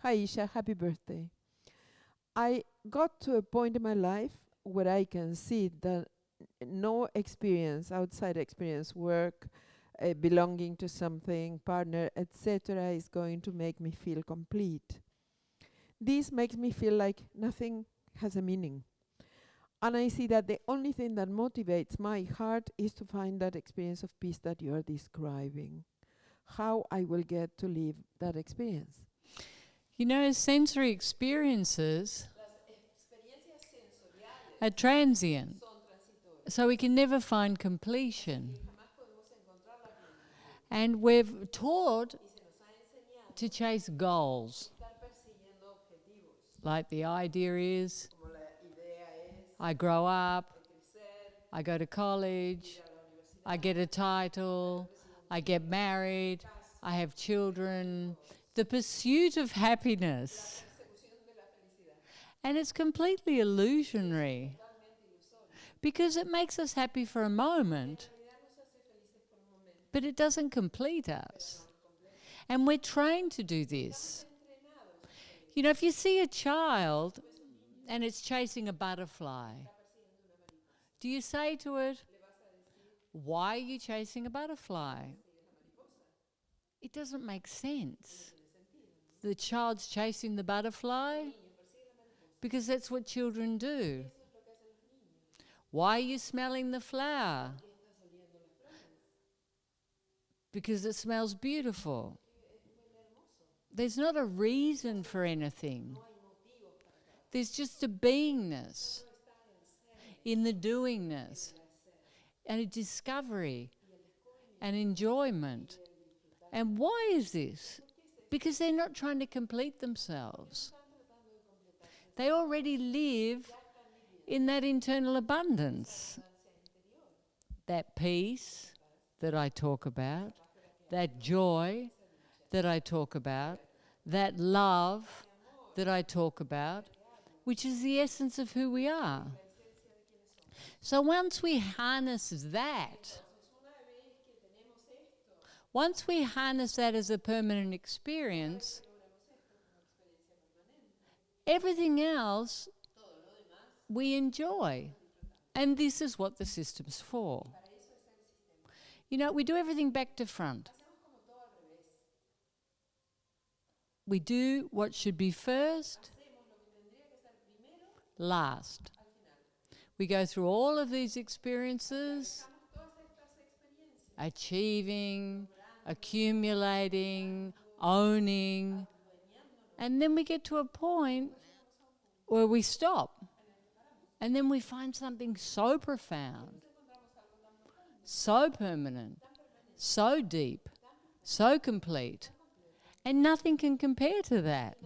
Hi Isha, happy birthday. I got to a point in my life where I can see that no experience, outside experience, work, belonging to something, partner, etc., is going to make me feel complete. This makes me feel like nothing has a meaning. And I see that the only thing that motivates my heart is to find that experience of peace that you are describing. How I will get to live that experience. You know, sensory experiences are transient, so we can never find completion. And we're taught to chase goals. Like the idea is, I grow up, I go to college, I get a title, I get married, I have children. The pursuit of happiness. And it's completely illusionary because it makes us happy for a moment, but it doesn't complete us. And we're trained to do this. You know, if you see a child and it's chasing a butterfly, do you say to it, why are you chasing a butterfly? It doesn't make sense. The child's chasing the butterfly because that's what children do. Why are you smelling the flower? Because it smells beautiful. There's not a reason for anything. There's just a beingness in the doingness and a discovery and enjoyment. And why is this? Because they're not trying to complete themselves. They already live in that internal abundance, that peace that I talk about, that joy that I talk about, that love that I talk about, which is the essence of who we are. So once we harness that, as a permanent experience, everything else we enjoy. And this is what the system's for. You know, we do everything back to front. We do what should be first, last. We go through all of these experiences, achieving, accumulating, owning, and then we get to a point where we stop. And then we find something so profound, so permanent, so deep, so complete, and nothing can compare to that.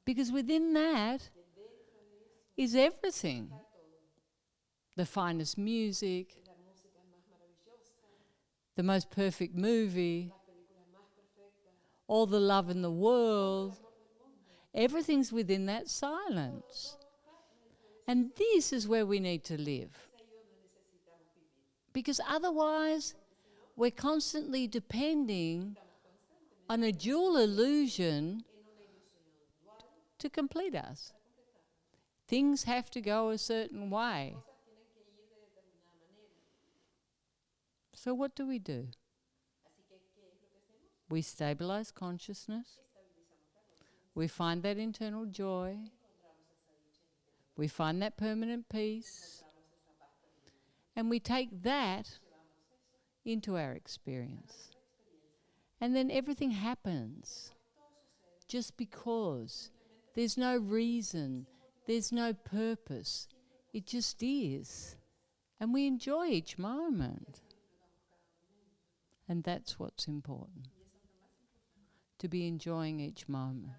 Because within that is everything. The finest music, the most perfect movie, all the love in the world, everything's within that silence. And this is where we need to live. Because otherwise, we're constantly depending on a dual illusion to complete us. Things have to go a certain way. So what do? We stabilize consciousness. We find that internal joy. We find that permanent peace. And we take that into our experience. And then everything happens just because. There's no reason. There's no purpose. It just is. And we enjoy each moment. And that's what's important. To be enjoying each moment.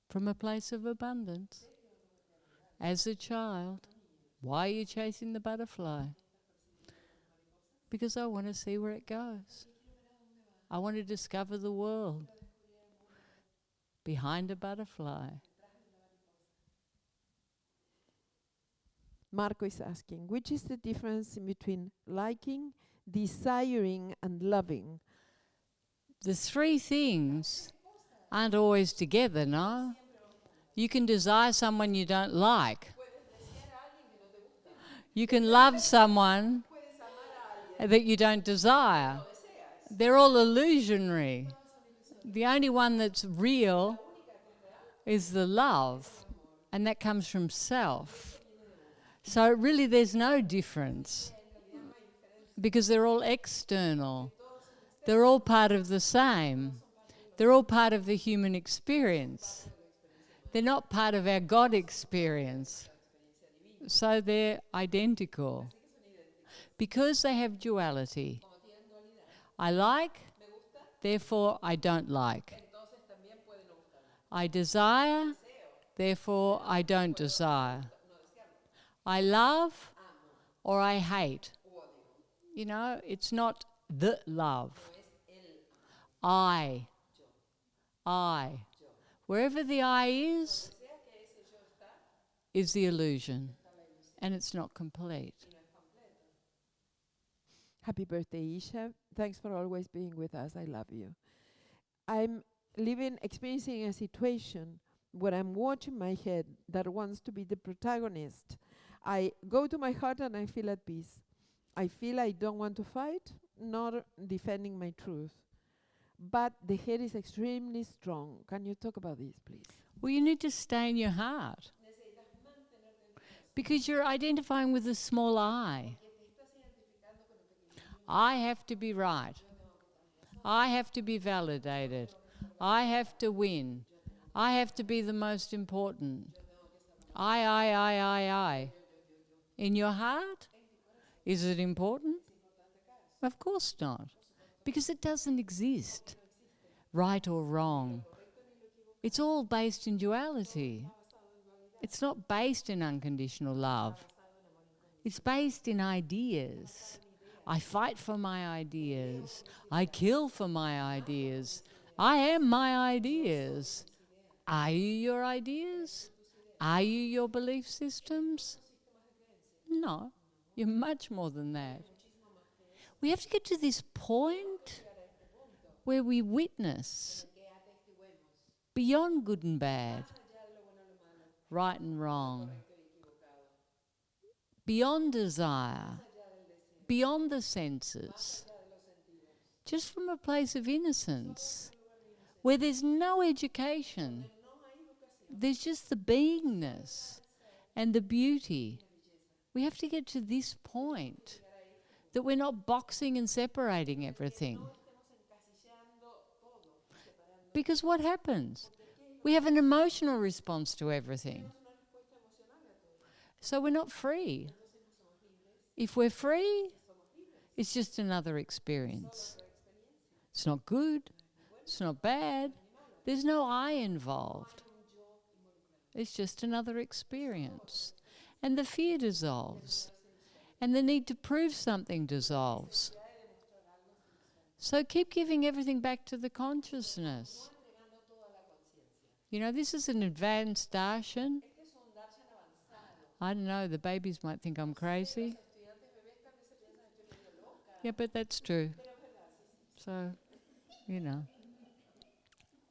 From a place of abundance. As a child, why are you chasing the butterfly? Because I want to see where it goes. I want to discover the world behind a butterfly. Marco is asking, which is the difference in between liking, desiring, and loving? The three things aren't always together, no? You can desire someone you don't like. You can love someone that you don't desire. They're all illusionary. The only one that's real is the love, and that comes from self. So really there's no difference because they're all external. They're all part of the same. They're all part of the human experience. They're not part of our God experience. So they're identical because they have duality. I like, therefore I don't like. I desire, therefore I don't desire. I love or I hate. You know, it's not the love. I. Wherever the I is the illusion, and it's not complete. Happy birthday, Isha. Thanks for always being with us. I love you. I'm experiencing a situation where I'm watching my head that wants to be the protagonist. I go to my heart and I feel at peace. I feel I don't want to fight, nor defending my truth. But the head is extremely strong. Can you talk about this, please? Well, you need to stay in your heart because you're identifying with the small I. I have to be right. I have to be validated. I have to win. I have to be the most important. I. In your heart? Is it important? Of course not, because it doesn't exist, right or wrong. It's all based in duality. It's not based in unconditional love. It's based in ideas. I fight for my ideas. I kill for my ideas. I am my ideas. Are you your ideas? Are you your belief systems? No, you're much more than that. We have to get to this point where we witness beyond good and bad, right and wrong, beyond desire, beyond the senses, just from a place of innocence, where there's no education. There's just the beingness and the beauty. We have to get to this point that we're not boxing and separating everything. Because what happens? We have an emotional response to everything. So we're not free. If we're free, it's just another experience. It's not good. It's not bad. There's no I involved. It's just another experience. And the fear dissolves. And the need to prove something dissolves. So keep giving everything back to the consciousness. You know, this is an advanced darshan. I don't know, the babies might think I'm crazy. Yeah, but that's true. So, you know,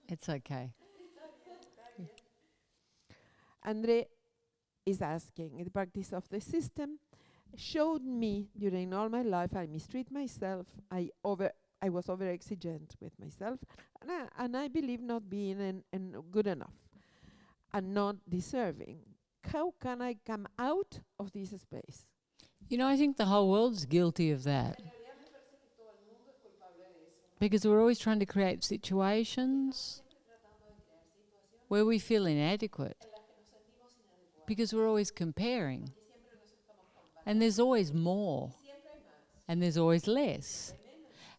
it's okay. Andre is asking, the practice of the system showed me during all my life I mistreat myself, I was over-exigent with myself, and I believe not being good enough and not deserving. How can I come out of this space? You know, I think the whole world's guilty of that. Because we're always trying to create situations where we feel inadequate. Because we're always comparing. And there's always more. And there's always less.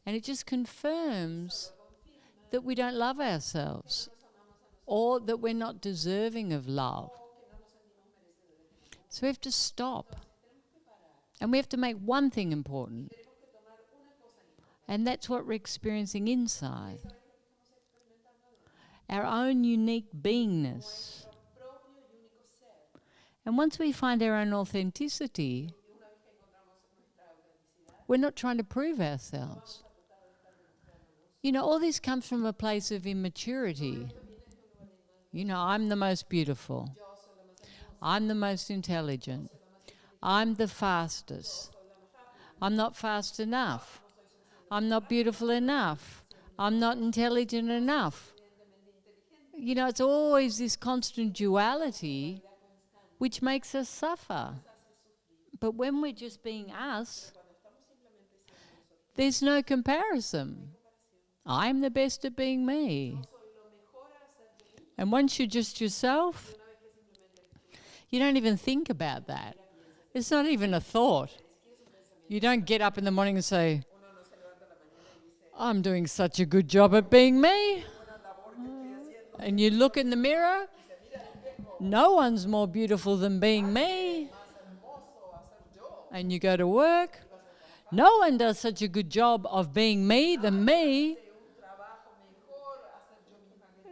And it just confirms that we don't love ourselves or that we're not deserving of love. So we have to stop. And we have to make one thing important. And that's what we're experiencing inside. Our own unique beingness. And once we find our own authenticity, we're not trying to prove ourselves. You know, all this comes from a place of immaturity. You know, I'm the most beautiful. I'm the most intelligent. I'm the fastest. I'm not fast enough. I'm not beautiful enough. I'm not intelligent enough. You know, it's always this constant duality which makes us suffer. But when we're just being us, there's no comparison. I'm the best at being me. And once you're just yourself, you don't even think about that. It's not even a thought. You don't get up in the morning and say, I'm doing such a good job at being me. And you look in the mirror, no one's more beautiful than being me. And you go to work, no one does such a good job of being me than me.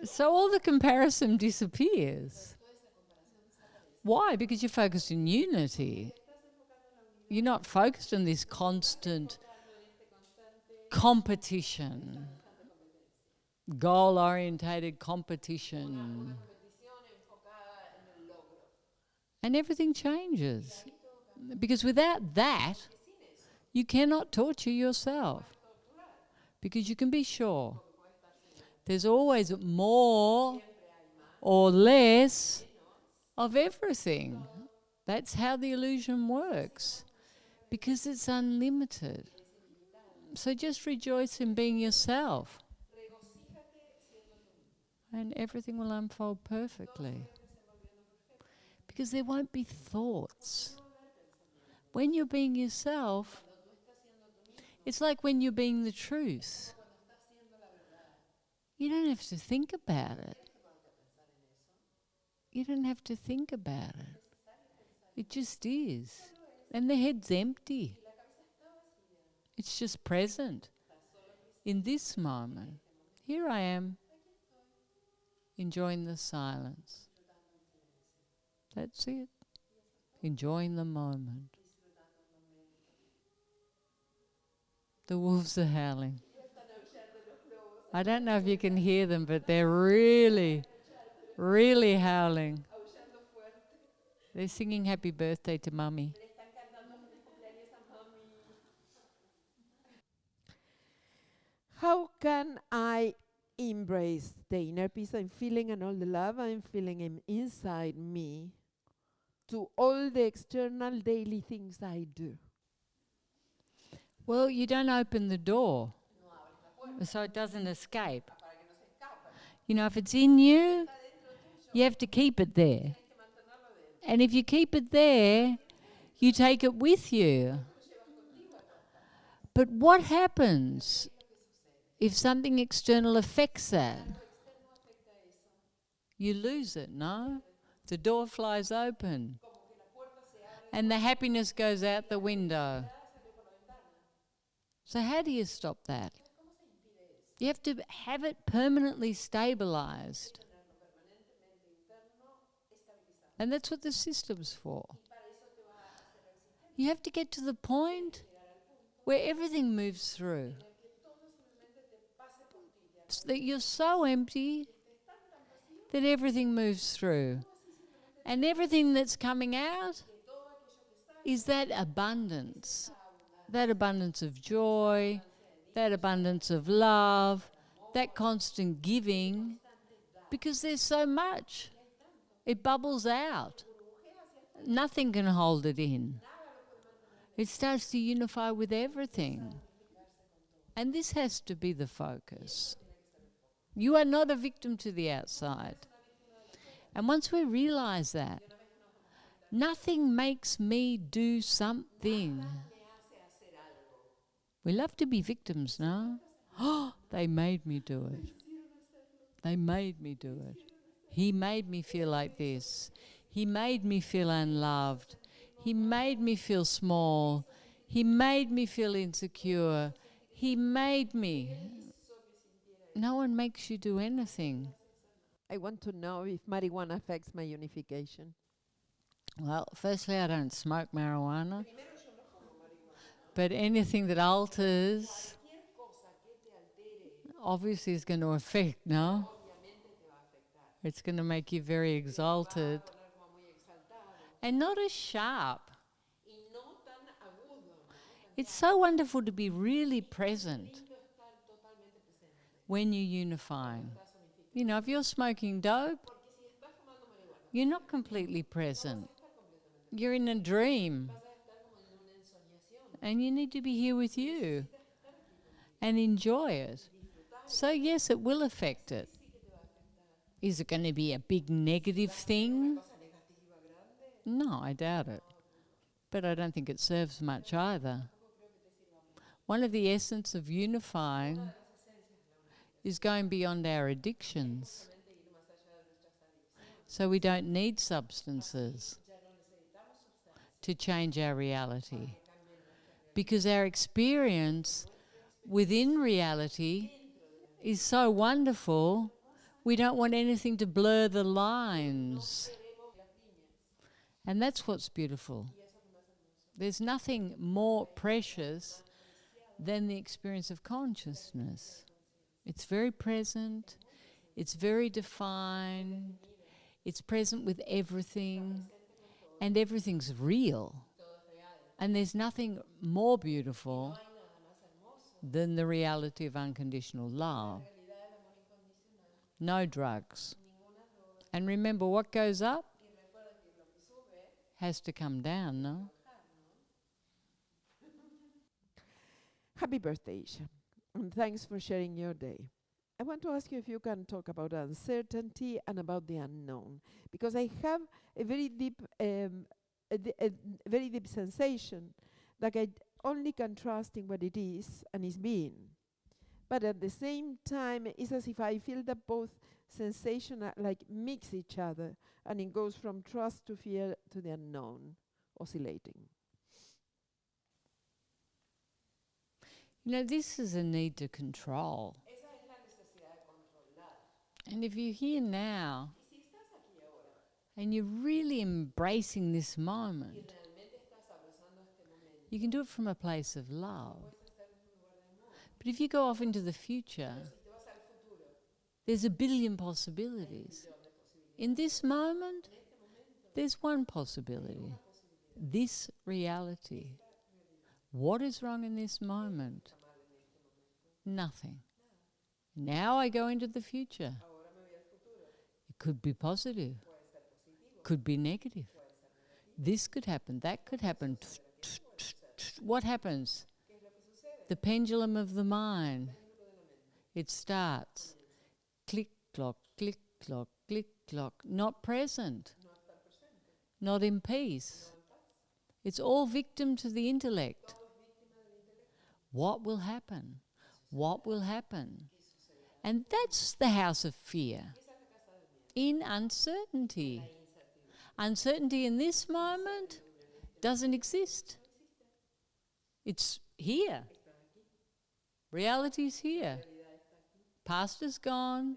So all the comparison disappears. Why? Because you're focused in unity. You're not focused on this constant competition, goal-orientated competition. And everything changes. Because without that, you cannot torture yourself. Because you can be sure there's always more or less of everything. That's how the illusion works. Because it's unlimited. So just rejoice in being yourself. And everything will unfold perfectly. Because there won't be thoughts. When you're being yourself, it's like when you're being the truth. You don't have to think about it. You don't have to think about it. It just is. And the head's empty. It's just present. In this moment, here I am, enjoying the silence. That's it. Enjoying the moment. The wolves are howling. I don't know if you can hear them, but they're really, really howling. They're singing happy birthday to Mummy. How can I embrace the inner peace I'm feeling and all the love I'm feeling inside me to all the external daily things I do? Well, you don't open the door so it doesn't escape. You know, if it's in you, you have to keep it there. And if you keep it there, you take it with you. But what happens if something external affects that? You lose it, no? The door flies open. And the happiness goes out the window. So how do you stop that? You have to have it permanently stabilized. And that's what the system's for. You have to get to the point where everything moves through. So that you're so empty that everything moves through. And everything that's coming out is that abundance of joy, that abundance of love, that constant giving, because there's so much. It bubbles out. Nothing can hold it in. It starts to unify with everything. And this has to be the focus. You are not a victim to the outside. And once we realize that, nothing makes me do something. We love to be victims now. Oh, they made me do it. They made me do it. He made me feel like this. He made me feel unloved. He made me feel small. He made me feel insecure. He made me. No one makes you do anything. I want to know if marijuana affects my unification. Well, firstly, I don't smoke marijuana. But anything that alters obviously it's going to affect, no? It's going to make you very exalted and not as sharp. It's so wonderful to be really present when you're unifying. You know, if you're smoking dope, you're not completely present. You're in a dream. And you need to be here with you and enjoy it. So yes, it will affect it. Is it going to be a big negative thing? No, I doubt it. But I don't think it serves much either. One of the essence of unifying is going beyond our addictions. So we don't need substances to change our reality. Because our experience within reality is so wonderful, we don't want anything to blur the lines. And that's what's beautiful. There's nothing more precious than the experience of consciousness. It's very present, it's very defined, it's present with everything, and everything's real. And there's nothing more beautiful than the reality of unconditional love. No drugs. And remember, what goes up has to come down, no? Happy birthday, Isha. And thanks for sharing your day. I want to ask you if you can talk about uncertainty and about the unknown, because I have a very deep sensation that I only can trust in what it is and is being. But at the same time, it's as if I feel that both sensations mix each other, and it goes from trust to fear to the unknown, oscillating. You know, this is a need to control. And if you're here now, and you're really embracing this moment, you can do it from a place of love. But if you go off into the future, there's a billion possibilities. In this moment, there's one possibility. This reality. What is wrong in this moment? Nothing. Now I go into the future. It could be positive. Could be negative. This could happen. That could happen. What happens? The pendulum of the mind. It starts. Click, clock, click, clock, click, clock. Not present. Not in peace. It's all victim to the intellect. What will happen? What will happen? And that's the house of fear. In uncertainty. Uncertainty in this moment doesn't exist. It's here. Reality's here. Past is gone.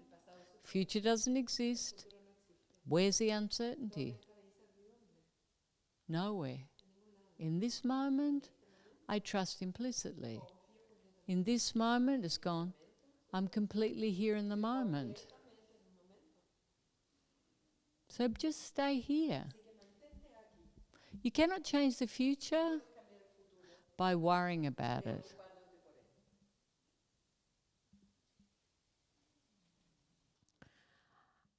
Future doesn't exist. Where's the uncertainty? Nowhere. In this moment, I trust implicitly. In this moment, it's gone. I'm completely here in the moment. So just stay here. You cannot change the future by worrying about it.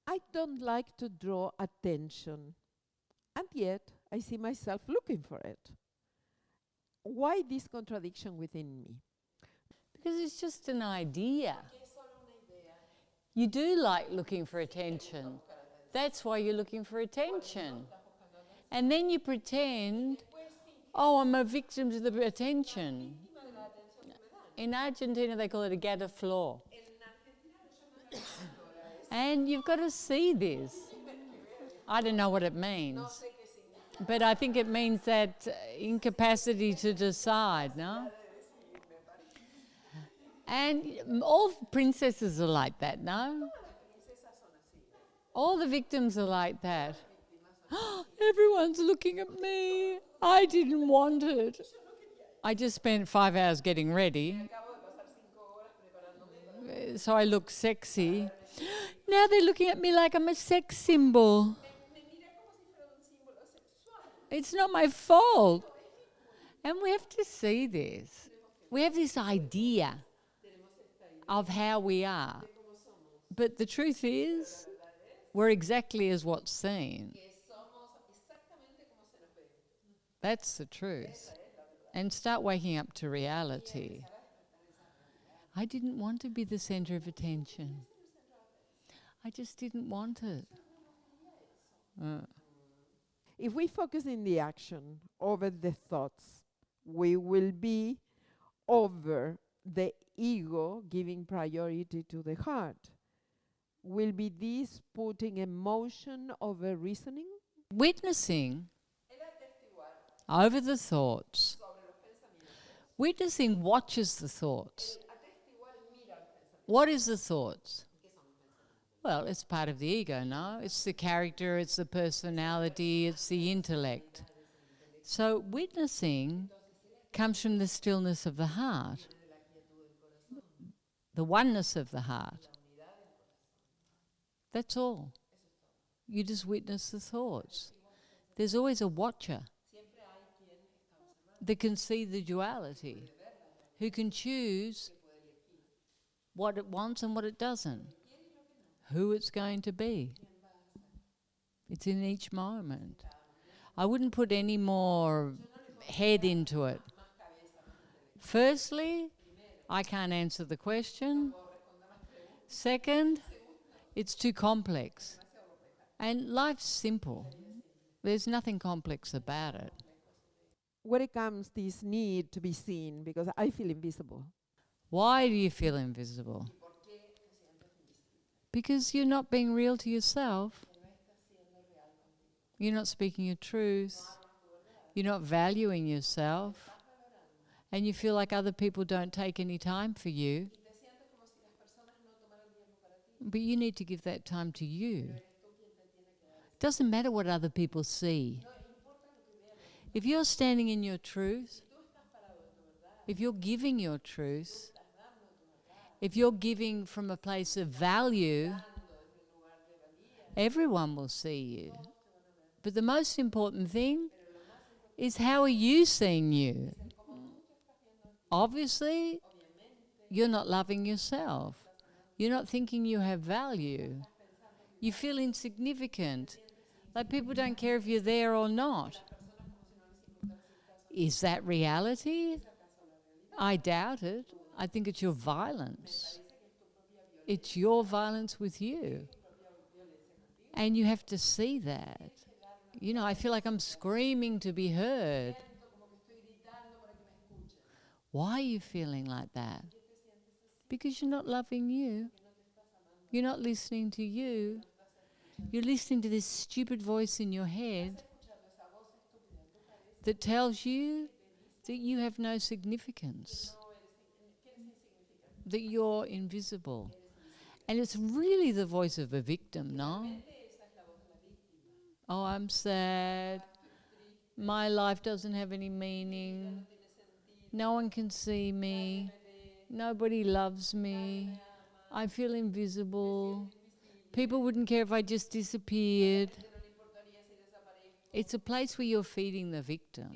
I don't like to draw attention, and yet I see myself looking for it. Why this contradiction within me? Because it's just an idea. You do like looking for attention. That's why you're looking for attention. And then you pretend, oh, I'm a victim to the attention. In Argentina, they call it a gata flor. And you've got to see this. I don't know what it means. But I think it means that incapacity to decide, no? And all princesses are like that, no? All the victims are like that. Everyone's looking at me. I didn't want it. I just spent 5 hours getting ready. so I look sexy. Now they're looking at me like I'm a sex symbol. It's not my fault. And we have to see this. We have this idea of how we are. But the truth is, we're exactly as what's seen. That's the truth. And start waking up to reality. I didn't want to be the center of attention. I just didn't want it. If we focus in the action over the thoughts, we will be over the ego giving priority to the heart. Will be this putting emotion over reasoning? Witnessing over the thoughts. Witnessing watches the thoughts. What is the thoughts? Well, it's part of the ego, no? It's the character, it's the personality, it's the intellect. So witnessing comes from the stillness of the heart, the oneness of the heart. That's all. You just witness the thoughts. There's always a watcher that can see the duality, who can choose what it wants and what it doesn't, who it's going to be. It's in each moment. I wouldn't put any more head into it. Firstly, I can't answer the question. Second, it's too complex. And life's simple. There's nothing complex about it. Where it comes this need to be seen, because I feel invisible. Why do you feel invisible? Because you're not being real to yourself. You're not speaking your truth. You're not valuing yourself. And you feel like other people don't take any time for you. But you need to give that time to you. It doesn't matter what other people see. If you're standing in your truth, if you're giving your truth, if you're giving from a place of value, everyone will see you. But the most important thing is, how are you seeing you? Obviously, you're not loving yourself. You're not thinking you have value. You feel insignificant. Like people don't care if you're there or not. Is that reality? I doubt it. I think it's your violence. It's your violence with you. And you have to see that. You know, I feel like I'm screaming to be heard. Why are you feeling like that? Because you're not loving you. You're not listening to you. You're listening to this stupid voice in your head that tells you that you have no significance, that you're invisible. And it's really the voice of a victim, no? Oh, I'm sad. My life doesn't have any meaning. No one can see me. Nobody loves me. I feel invisible. People wouldn't care if I just disappeared. It's a place where you're feeding the victim.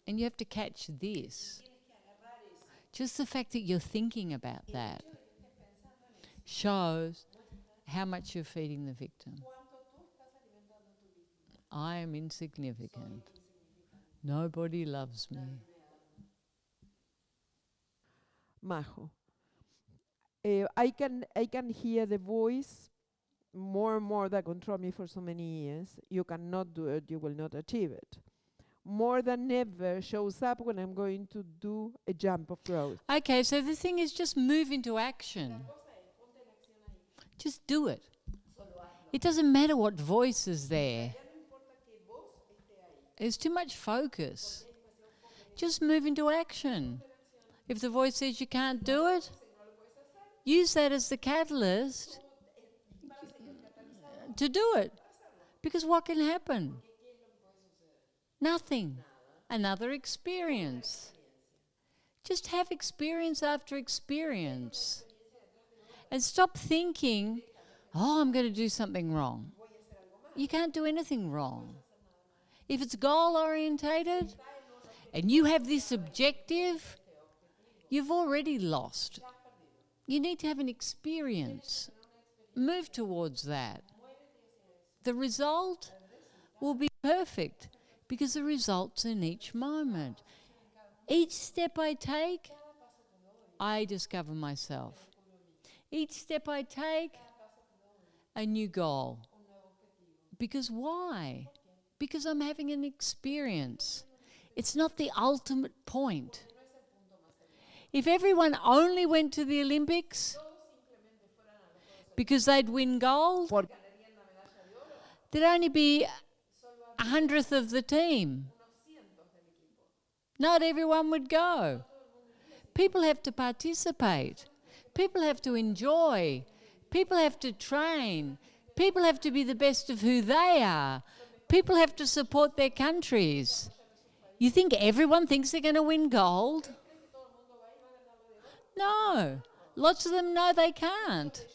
And you have to catch this. Just the fact that you're thinking about that shows how much you're feeding the victim. I am insignificant. Nobody loves me. Majo, I can hear the voice more and more that control me for so many years. You cannot do it, you will not achieve it. More than ever shows up when I'm going to do a jump of growth. Okay, so the thing is, just move into action. Just do it. It doesn't matter what voice is there. There's too much focus. Just move into action. If the voice says you can't do it, use that as the catalyst to do it. Because what can happen? Nothing. Another experience. Just have experience after experience. And stop thinking, oh, I'm going to do something wrong. You can't do anything wrong. If it's goal-orientated and you have this objective, you've already lost. You need to have an experience. Move towards that. The result will be perfect because the result's in each moment. Each step I take, I discover myself. Each step I take, a new goal. Because why? Because I'm having an experience. It's not the ultimate point. If everyone only went to the Olympics because they'd win gold, there'd only be 100th of the team. Not everyone would go. People have to participate. People have to enjoy. People have to train. People have to be the best of who they are. People have to support their countries. You think everyone thinks they're going to win gold? No. Lots of them know they can't.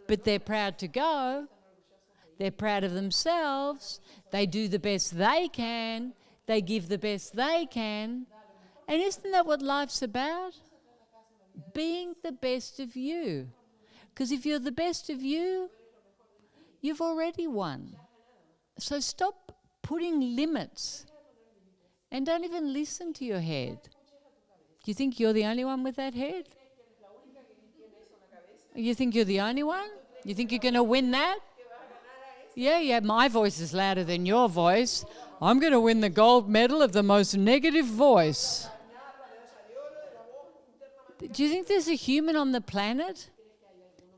But they're proud to go. They're proud of themselves. They do the best they can. They give the best they can. And isn't that what life's about? Being the best of you. Because if you're the best of you, you've already won. So stop putting limits and don't even listen to your head. Do you think you're the only one with that head? You think you're the only one? You think you're going to win that? Yeah, my voice is louder than your voice. I'm going to win the gold medal of the most negative voice. Do you think there's a human on the planet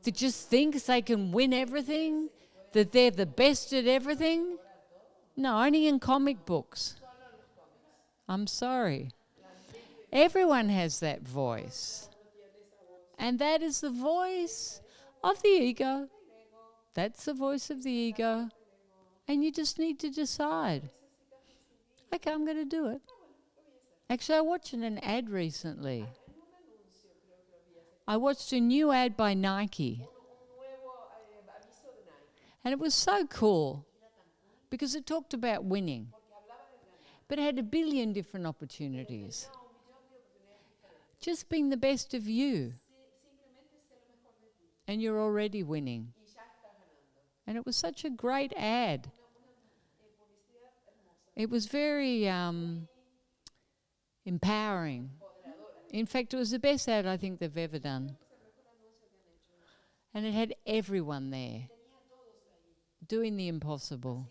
that just thinks they can win everything? That they're the best at everything? No, only in comic books. I'm sorry. Everyone has that voice. And that is the voice of the ego. That's the voice of the ego. And you just need to decide. Okay, I'm going to do it. Actually, I watched an ad recently. I watched a new ad by Nike. And it was so cool because it talked about winning. But it had 1 billion different opportunities. Just being the best of you. And you're already winning. And it was such a great ad. It was very empowering. In fact, it was the best ad I think they've ever done. And it had everyone there doing the impossible,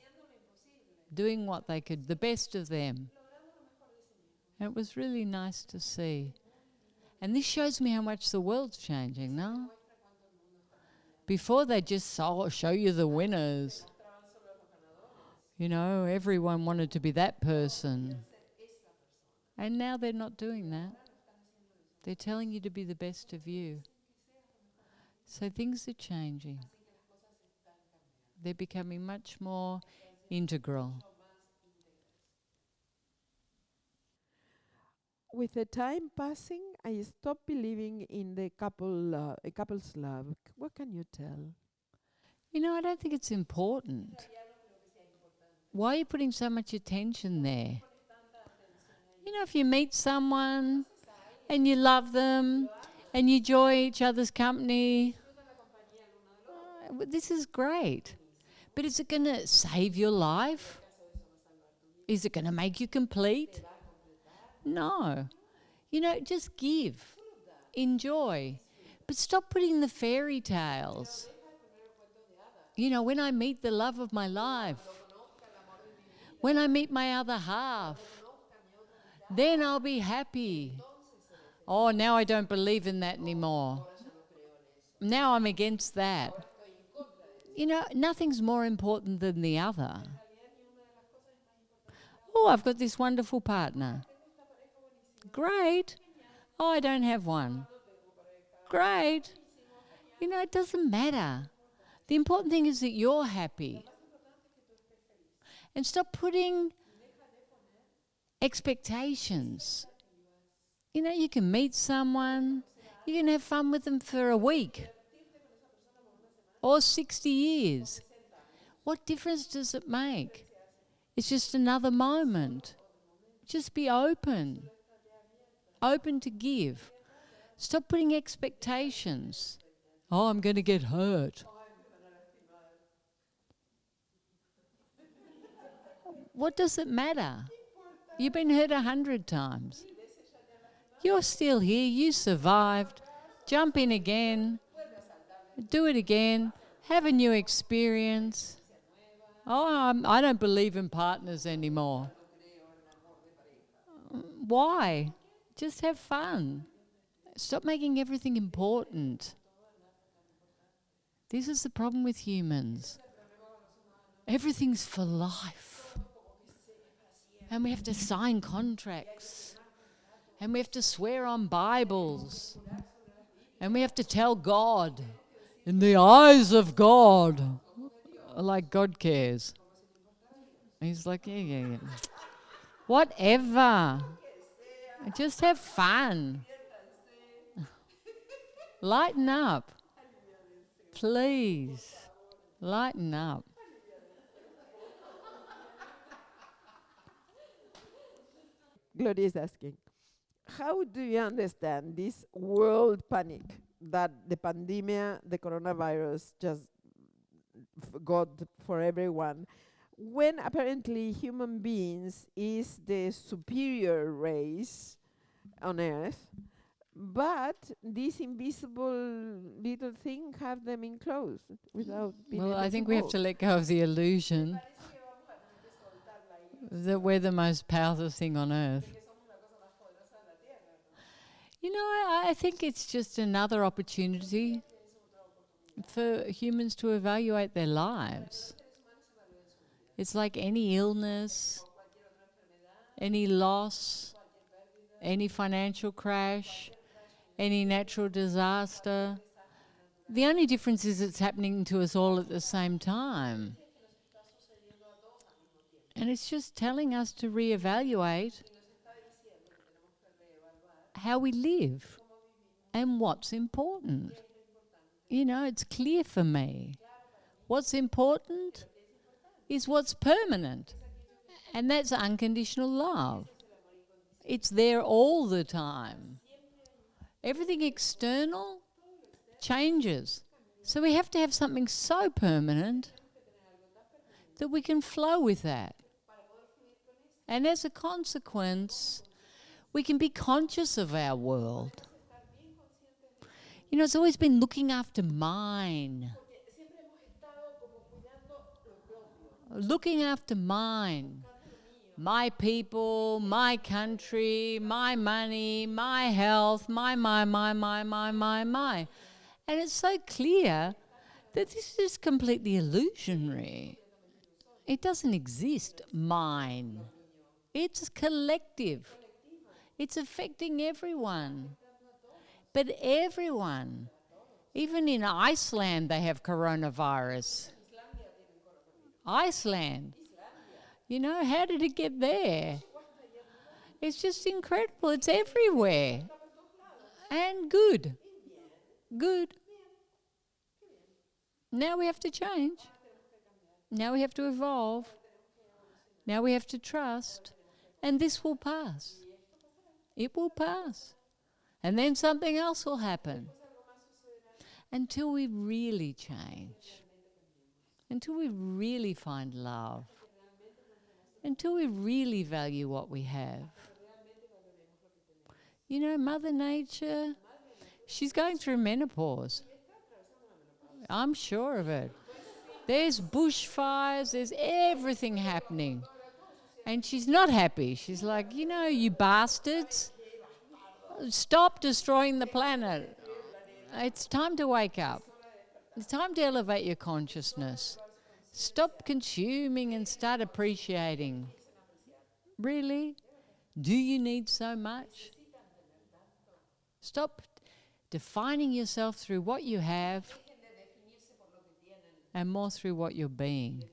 doing what they could, the best of them. And it was really nice to see. And this shows me how much the world's changing now. Before they just show you the winners. You know, everyone wanted to be that person. And now they're not doing that. They're telling you to be the best of you. So things are changing. They're becoming much more integral. With the time passing, I stopped believing in the couple's love. What can you tell? You know, I don't think it's important. Why are you putting so much attention there? You know, if you meet someone and you love them and you enjoy each other's company, this is great. But is it going to save your life? Is it going to make you complete? No. You know, just give. Enjoy. But stop putting the fairy tales. You know, when I meet the love of my life, when I meet my other half, then I'll be happy. Oh, now I don't believe in that anymore. Now I'm against that. You know, nothing's more important than the other. Oh, I've got this wonderful partner. Great. Oh, I don't have one. Great. You know, it doesn't matter. The important thing is that you're happy. And stop putting expectations. You know, you can meet someone, you can have fun with them for a week or 60 years. What difference does it make? It's just another moment. Just be open to give. Stop putting expectations. Oh, I'm going to get hurt. What does it matter? You've been hurt 100 times. You're still here. You survived. Jump in again. Do it again. Have a new experience. Oh, I don't believe in partners anymore. Why? Just have fun. Stop making everything important. This is the problem with humans. Everything's for life. And we have to sign contracts. And we have to swear on Bibles. And we have to tell God, in the eyes of God, like God cares. He's like, yeah. Whatever. Just have fun. Lighten up. Please. Lighten up. Gloria is asking, how do you understand this world panic that the pandemic, the coronavirus, just got for everyone, when apparently human beings is the superior race on Earth, but this invisible little thing have them enclosed without being Well, able I think to we have move? to let go of the illusion that we're the most powerful thing on earth. You know, I think it's just another opportunity for humans to evaluate their lives. It's like any illness, any loss, any financial crash, any natural disaster. The only difference is it's happening to us all at the same time. And it's just telling us to reevaluate how we live and what's important. You know, it's clear for me. What's important is what's permanent, and that's unconditional love. It's there all the time. Everything external changes. So we have to have something so permanent that we can flow with that. And as a consequence, we can be conscious of our world. You know, it's always been looking after mine. Looking after mine. My people, my country, my money, my health, my. And it's so clear that this is completely illusionary. It doesn't exist, mine. It's collective. It's affecting everyone. But everyone, even in Iceland, they have coronavirus. Iceland. You know, how did it get there? It's just incredible. It's everywhere. And good. Good. Now we have to change. Now we have to evolve. Now we have to trust. And this will pass. It will pass. And then something else will happen. Until we really change. Until we really find love. Until we really value what we have. You know, Mother Nature, she's going through menopause. I'm sure of it. There's bushfires, there's everything happening. And she's not happy. She's like, you know, you bastards, stop destroying the planet. It's time to wake up. It's time to elevate your consciousness. Stop consuming and start appreciating. Really? Do you need so much? Stop defining yourself through what you have and more through what you're being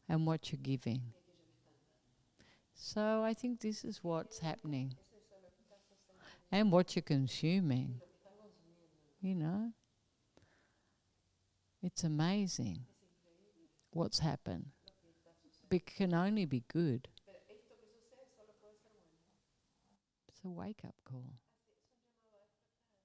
and what you're giving. So I think this is what's happening. and what you're consuming. You know, it's amazing what's happened. It can only be good. It's a wake-up call.